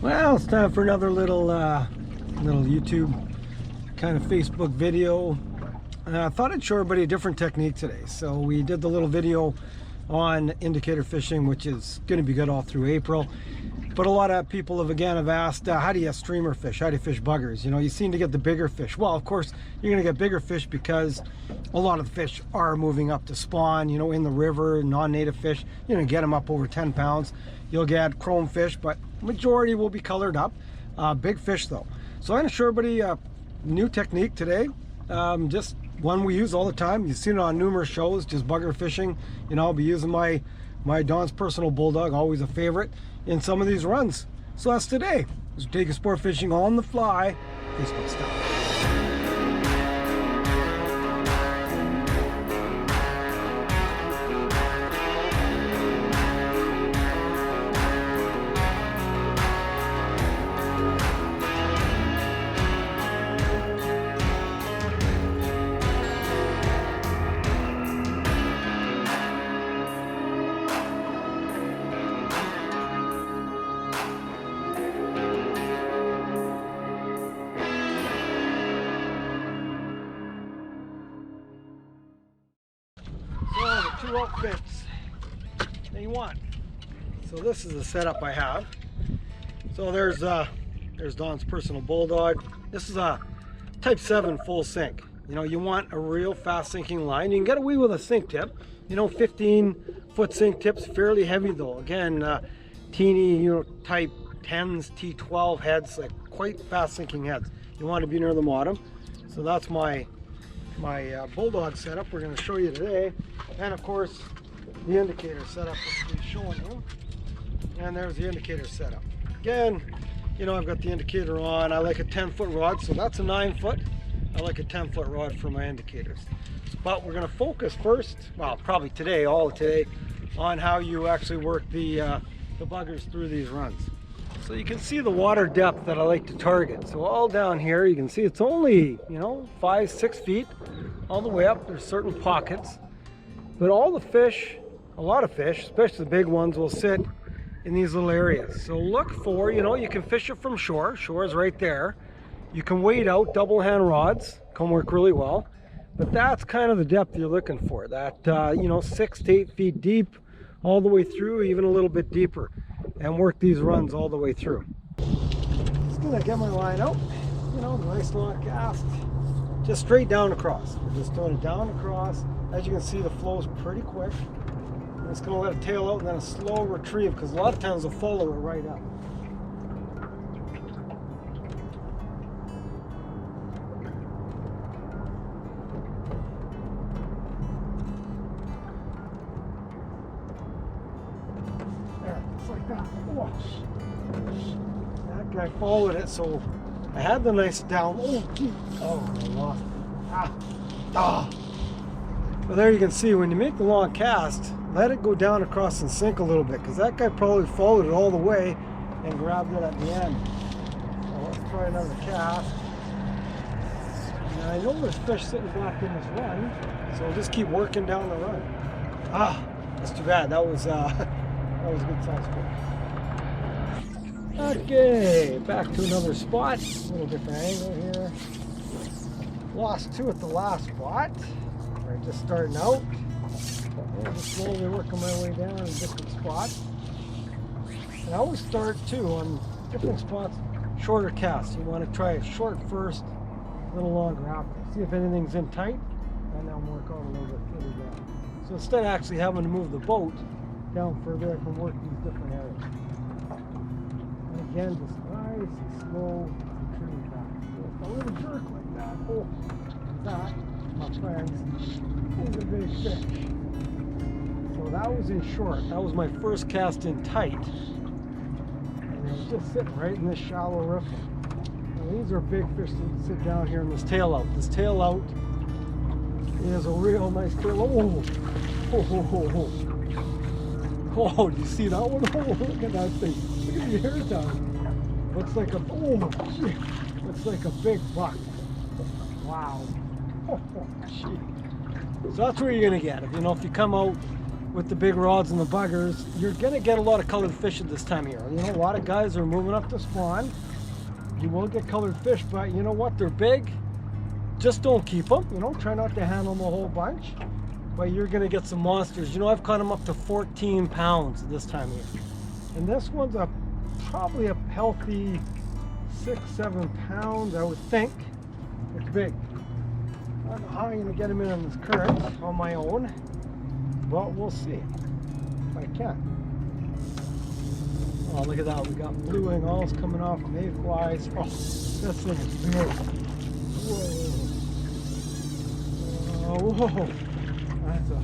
Well, it's time for another little YouTube kind of Facebook video. I thought I'd show everybody a different technique today. So we did the little video on indicator fishing, which is going to be good all through April. But a lot of people have asked, how do you streamer fish? How do you fish buggers? You know, you seem to get the bigger fish. Well, of course, you're going to get bigger fish because a lot of the fish are moving up to spawn, you know, in the river, non-native fish. You're going to get them up over 10 pounds. You'll get chrome fish, but majority will be colored up. Big fish though. So I'm going to show everybody a new technique today. Just one we use all the time. You've seen it on numerous shows, just bugger fishing. You know, I'll be using my Don's Personal Bulldog, always a favorite, in some of these runs. So that's today. Just taking sport fishing on the fly, Facebook style. So the two outfits that you want. So this is the setup I have. So there's Don's Personal Bulldog. This is a Type 7 full sink. You know, you want a real fast sinking line. You can get away with a sink tip. You know, 15-foot sink tips, fairly heavy though. Again, teeny, you know, Type 10s, T12 heads, like quite fast sinking heads. You want to be near the bottom. So that's my Bulldog setup we're going to show you today. And of course the indicator setup which we'll be showing you. And there's the indicator setup. Again, you know, I've got the indicator on. I like a 10-foot rod, so that's a 9-foot. I like a 10-foot rod for my indicators. But we're going to focus first, well, probably today, all of today, on how you actually work the buggers through these runs. So you can see the water depth that I like to target. So all down here, you can see it's only, you know, 5-6 feet all the way up. There's certain pockets, but all the fish, a lot of fish, especially the big ones, will sit in these little areas. So look for, you know, you can fish it from shore. Shore is right there. You can wade out, double hand rods, can work really well. But that's kind of the depth you're looking for. That, you know, 6 to 8 feet deep all the way through, even a little bit deeper. And work these runs all the way through. Just gonna get my line out, you know, nice long cast, just straight down across. We're just doing it down across. As you can see, the flow is pretty quick. I'm just gonna let it tail out and then a slow retrieve, because a lot of times they'll follow it right up. Like that. Oh. That guy followed it, so I had the nice down. Oh, I lost it. But there you can see, when you make the long cast, let it go down across and sink a little bit, because that guy probably followed it all the way and grabbed it at the end. So let's try another cast. And I know there's fish sitting back in this run, so we'll just keep working down the run. That's too bad. That was a good size fish. Okay, back to another spot. A little different angle here. Lost two at the last spot. We're just starting out. I'm just slowly working my way down in different spots. And I always start too on different spots, shorter casts. You want to try it short first, a little longer after. See if anything's in tight, and then work out a little bit further down. So instead of actually having to move the boat down further, I can work these different areas. And again, just nice and slow retrieve back. So a little jerk like that. Oh, that, my friends, is a big fish. So that was in short. That was my first cast in tight. And it was just sitting right in this shallow riffle. Now these are big fish that sit down here in this tail out. This tail out is a real nice tail. Oh, do you see that one? Oh, look at that thing. Look at the hair down. Looks like a, looks like a big buck. Wow. Oh, shit. So that's where you're gonna get it. You know, if you come out with the big rods and the buggers, you're gonna get a lot of colored fish at this time of year. You know, a lot of guys are moving up to spawn. You will get colored fish, but you know what? They're big. Just don't keep them. You know, try not to handle them a whole bunch. But you're gonna get some monsters. You know, I've caught them up to 14 pounds this time of year. And this one's probably a healthy 6-7 pounds, I would think. It's big. I don't know how I'm gonna get them in this current on my own, but we'll see if I can. Oh, look at that. We got blue wing alls coming off, mayflies. Oh, this thing is big. Whoa. Whoa. That's a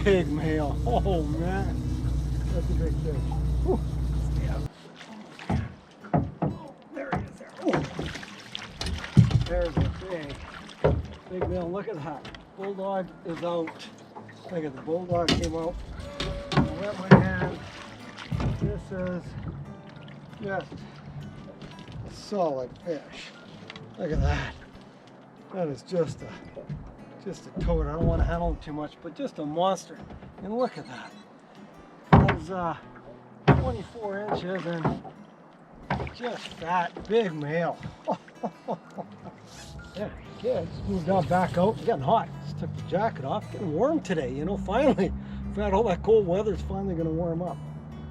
big male. Oh, man. That's a big fish. Whew. Yeah. Oh, there he is there. Oh. There's a big male. Look at that. Bulldog is out. Look at the bulldog came out. I wet my hand. This is just a solid fish. Look at that. That is just a toad. I don't want to handle him too much, but just a monster. And look at that. That was 24 inches and just that big male. Yeah, just moved on back out. It's getting hot. Just took the jacket off. Getting warm today, you know, finally. Found all that cold weather is finally going to warm up.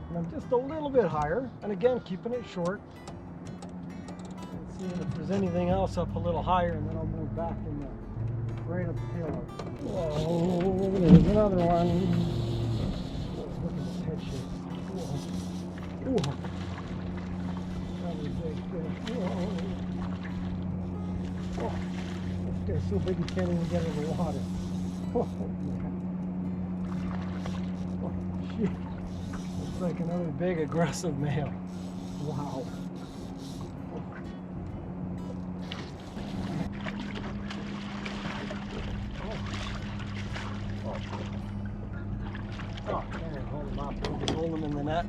And I'm just a little bit higher, and again, keeping it short. And seeing if there's anything else up a little higher, and then I'll move back in the right up the tail. Whoa, there's another one. Look at this head shape. Whoa. Whoa. That was a big fish. Whoa. Oh, this guy's so big he can't even get in the water. Oh, man. Oh, shit. Looks like another big aggressive male. Wow. Oh, man, hold him up. We'll just hold him in the net.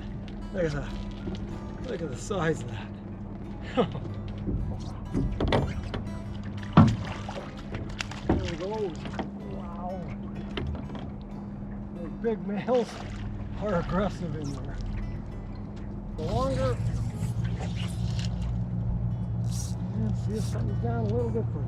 Look at the size of that. There he goes. Wow. Those big males are aggressive in there. The longer, and see if something's down a little bit further.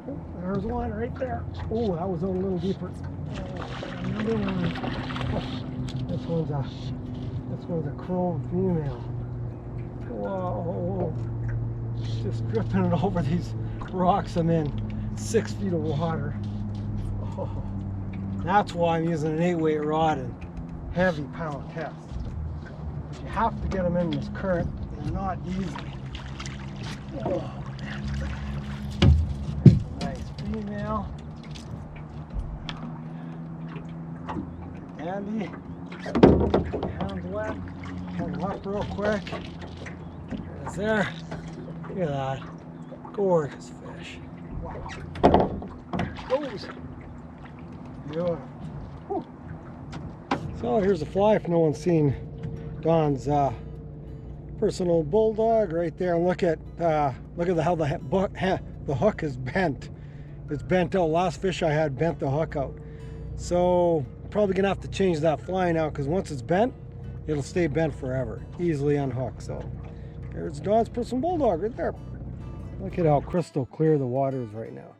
Oh, there's one right there. Oh, that was a little deeper. Another one. Oh, this one's a chrome female. Whoa, just dripping it over these rocks. I'm in 6 feet of water. Oh, that's why I'm using an 8-weight rod and heavy pound test. You have to get them in this current. They're not easy. Oh, nice female. Andy, hands wet. Come up real quick. There. Look at that. Gorgeous fish. Wow. Goes. Beautiful. Whew. So here's a fly if no one's seen Don's personal bulldog right there. And look at how the hook is bent. It's bent out. Last fish I had bent the hook out. So probably gonna have to change that fly now because once it's bent, it'll stay bent forever. Easily unhooked. So there's Don's personal bulldog right there. Look at how crystal clear the water is right now.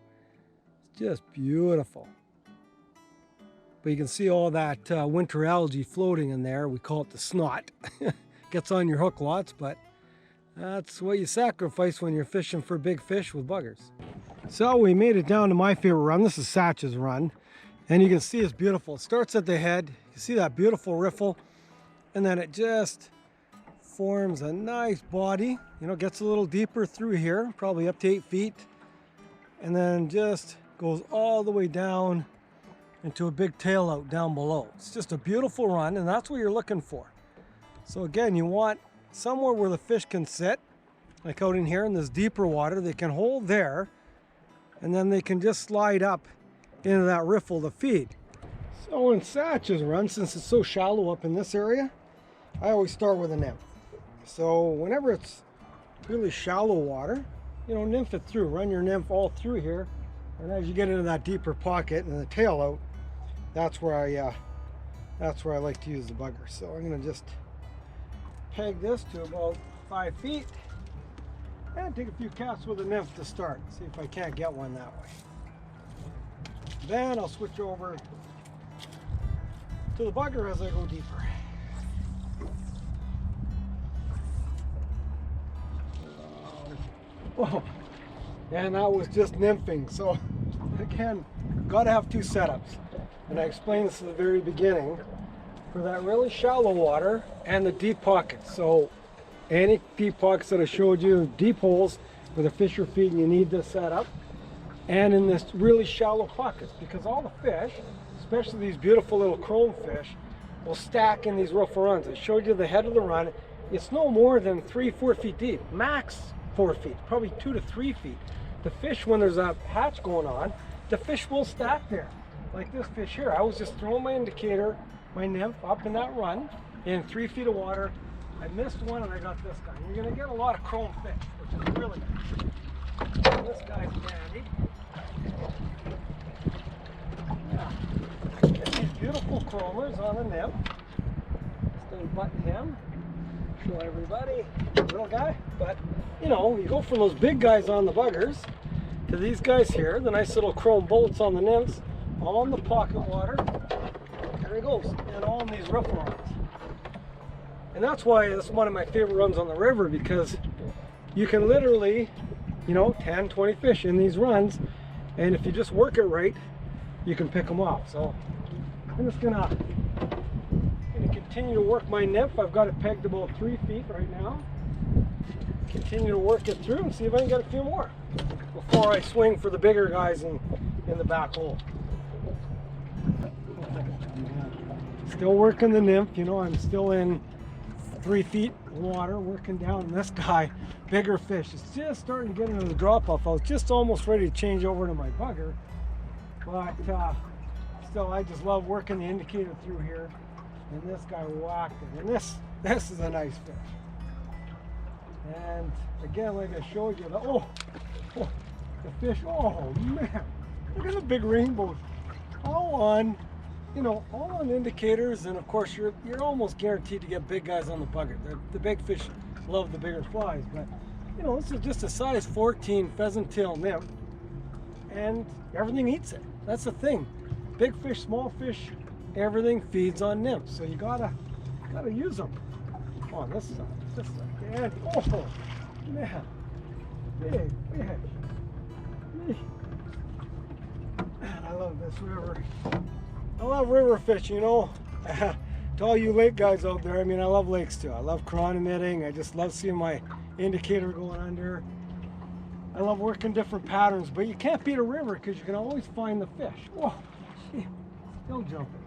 It's just beautiful. But you can see all that winter algae floating in there. We call it the snot. Gets on your hook lots, but that's what you sacrifice when you're fishing for big fish with buggers. So we made it down to my favorite run. This is Satch's run. And you can see it's beautiful. It starts at the head. You see that beautiful riffle. And then it just forms a nice body, you know, gets a little deeper through here, probably up to 8 feet, and then just goes all the way down into a big tail out down below. It's just a beautiful run, and that's what you're looking for. So again, you want somewhere where the fish can sit, like out in here in this deeper water. They can hold there, and then they can just slide up into that riffle to feed. So in Satch's run, since it's so shallow up in this area, I always start with a nymph. So whenever it's really shallow water, you know, nymph it through. Run your nymph all through here, and as you get into that deeper pocket and the tail out, that's where I like to use the bugger. So I'm going to just peg this to about 5 feet and take a few casts with a nymph to start. See if I can't get one that way. Then I'll switch over to the bugger as I go deeper. Oh, and that was just nymphing. So again, gotta have 2 setups. And I explained this at the very beginning for that really shallow water and the deep pockets. So any deep pockets that I showed you, deep holes where the fish are feeding, you need this setup. And in this really shallow pockets, because all the fish, especially these beautiful little chrome fish, will stack in these rough runs. I showed you the head of the run. It's no more than 3-4 feet deep, max 4 feet, probably 2 to 3 feet. The fish, when there's a hatch going on, the fish will stack there. Like this fish here, I was just throwing my indicator, my nymph, up in that run in 3 feet of water. I missed one and I got this guy. You're going to get a lot of chrome fish, which is really good. This guy's dandy. Yeah. These beautiful chromers on the nymph. Just unbutton him. Show everybody. Little guy. But, you know, you go from those big guys on the buggers to these guys here, the nice little chrome bolts on the nymphs, all in the pocket water. There he goes. And all in these riffle runs. And that's why this is one of my favorite runs on the river, because you can literally, you know, 10, 20 fish in these runs, and if you just work it right, you can pick them off. So I'm just gonna continue to work my nymph. I've got it pegged about 3 feet right now. Continue to work it through and see if I can get a few more before I swing for the bigger guys in the back hole. Still working the nymph, you know, I'm still in 3 feet water, working down this guy, bigger fish. It's just starting to get into the drop off. I was just almost ready to change over to my bugger, but still, I just love working the indicator through here. And this guy whacked it. And this is a nice fish. And again, like I showed you, the fish, oh man, look at the big rainbows. All on, you know, all on indicators, and of course you're almost guaranteed to get big guys on the bugger. The big fish love the bigger flies, but you know, this is just a size 14 pheasant tail nymph, and everything eats it. That's the thing. Big fish, small fish, everything feeds on nymphs. So you gotta use them. On this side, and oh man, big fish. Man, I love this river. I love river fishing, you know. To all you lake guys out there, I mean, I love lakes too. I love crawn emitting. I just love seeing my indicator going under. I love working different patterns, but you can't beat a river because you can always find the fish. Whoa, gee, still jumping.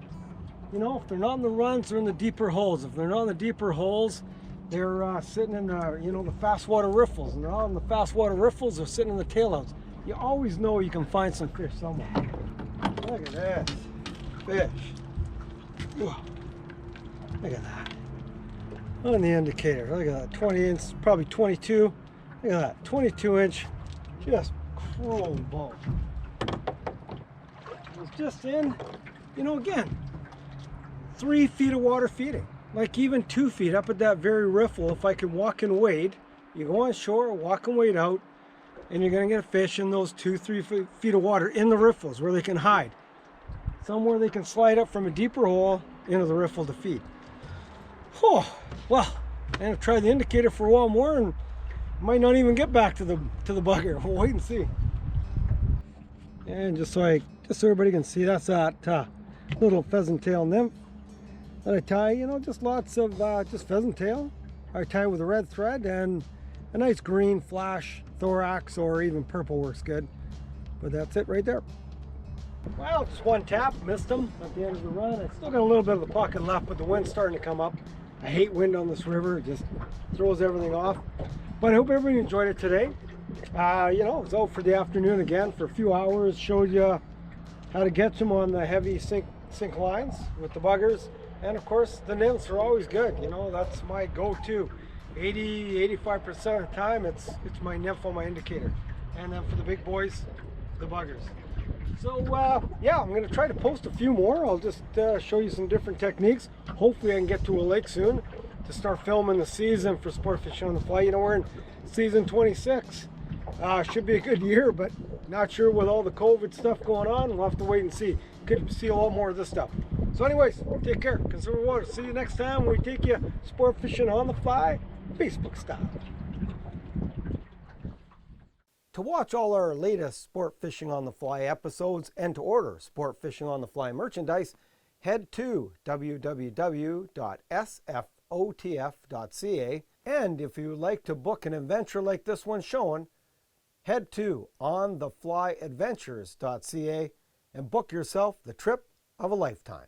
You know, if they're not in the runs, they're in the deeper holes. If they're not in the deeper holes, they're sitting in the, you know, the fast water riffles. And they're not in the fast water riffles, they're sitting in the tailouts. You always know you can find some fish somewhere. Look at this fish. Whoa. Look at that. On the indicator, look at that, 20 inch, probably 22. Look at that, 22 inch, just chrome boat. It was just in, you know, again, 3 feet of water feeding. Like even 2 feet up at that very riffle. If I can walk and wade, you go on shore, walk and wade out, and you're gonna get a fish in those 2-3 feet of water in the riffles where they can hide. Somewhere they can slide up from a deeper hole into the riffle to feed. Oh, well, I'm gonna try the indicator for a while more and might not even get back to the bugger. We'll wait and see. And just so everybody can see, that's that little pheasant tail nymph that I tie, you know, just lots of just pheasant tail. I tie with a red thread, and a nice green flash thorax or even purple works good. But that's it right there. Well, just one tap, missed them at the end of the run. I still got a little bit of the pocket left, but the wind's starting to come up. I hate wind on this river, it just throws everything off. But I hope everybody enjoyed it today. You know, I was out for the afternoon again for a few hours, showed you how to get them on the heavy sink lines with the buggers. And of course, the nymphs are always good. You know, that's my go-to. 85% of the time, it's my nymph on my indicator. And then for the big boys, the buggers. So yeah, I'm gonna try to post a few more. I'll just show you some different techniques. Hopefully I can get to a lake soon to start filming the season for sport fishing on the fly. You know, we're in season 26. Should be a good year, but not sure with all the COVID stuff going on. We'll have to wait and see. Could see a lot more of this stuff. So anyways, take care, conserve water. See you next time when we take you sport fishing on the fly, Facebook style. To watch all our latest Sport Fishing on the Fly episodes and to order Sport Fishing on the Fly merchandise, head to www.sfotf.ca. And if you would like to book an adventure like this one shown, head to ontheflyadventures.ca and book yourself the trip of a lifetime.